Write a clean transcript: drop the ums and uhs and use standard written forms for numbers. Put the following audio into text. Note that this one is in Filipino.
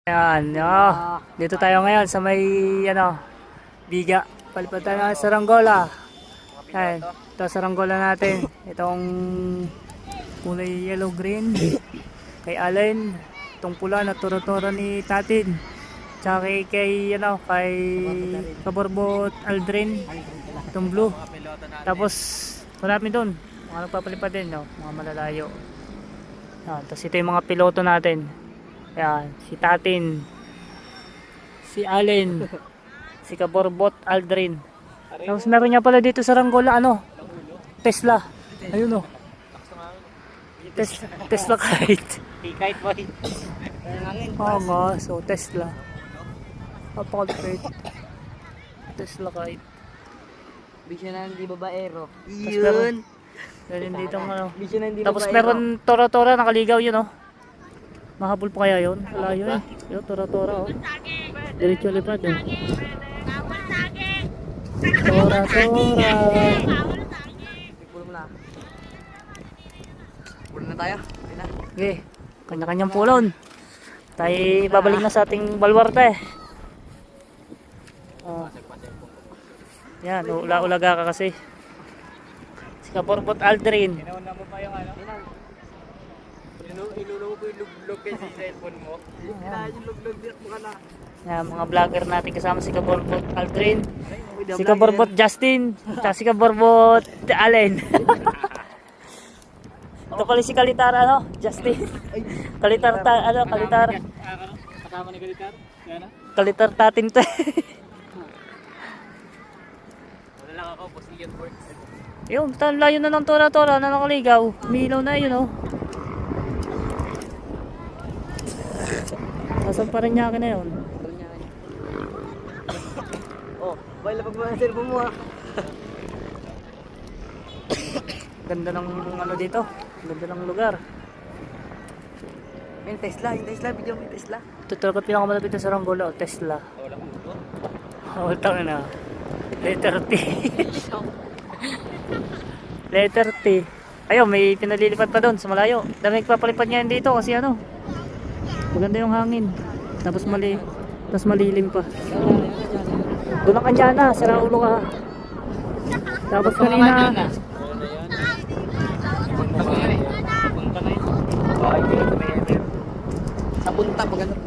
Ayan, dito tayo ngayon sa may biga. Palipad tayo ng saranggola. Ayan, ito saranggola natin. Itong kulay yellow green kay Allen. Itong pula na turo-turo ni Tatin. Tsaka kay Kaborbot Aldrin. Itong blue. Tapos marami doon. Mga nagpapalipad din, mga malalayo. Tapos ito yung mga piloto natin. Ayan, si Tatin, si Allen, si Kaborbot Aldrin. Tapos meron niya pala dito sa Ranggola, Tesla. Ayun Tesla kite. Kite boy. Oo nga, so Tesla. Napaka-great. Tesla kite. Bisyo na hindi babaero. Yun. Meron dito Bisyo na hindi Tapos babaero. meron tora-tora nakaligaw yun, Mahabol pa kaya yun? Wala yun. Yun, tora-tora, Diretso lipad, Tora-tora. Pulo mo na. Pulo na tayo. Okay, kanya-kanyang pulon. Tayo babalik na sa ating balwarte. Yan, ula-ulaga ka kasi. Si Kaborbot Aldrin. Inauna mo pa yung Ilulong ko yung luglog kasi sa cellphone mo. Kailangan yung luglog mo ka na. Yan, mga vlogger natin kasama si Kaborbot Aldrin. Si Kaborbot Justin. Tsaka si Kaborbot Allen. Ito pala si Kalitar, Justin. Kalitar, Kalitar. Kasama ni Kalitar? Kalitar Tatin to. Wala lang ako, Bosnian works. Yung, layo na ng tora-tora na nakaligaw. Milaw na yun, Nasaan pa rin niya akin na yun? Bay, lapag mo ang cellphone mo Ganda ng dito. Ganda ng lugar. Yung Tesla, video mo yung Tesla. Ito talaga pinakamalapit na sa Ranggola, Tesla. Wala kang luto. Tanga na. Letter T. Letter T. Ayun, may pinalilipad pa doon sa malayo. Dami nagpapalipad ngayon dito kasi maganda yung hangin. Tapos malilim pa. Doon ang kanyana, sira ulo ka. Tapos kanina. Napunta pa gano'n.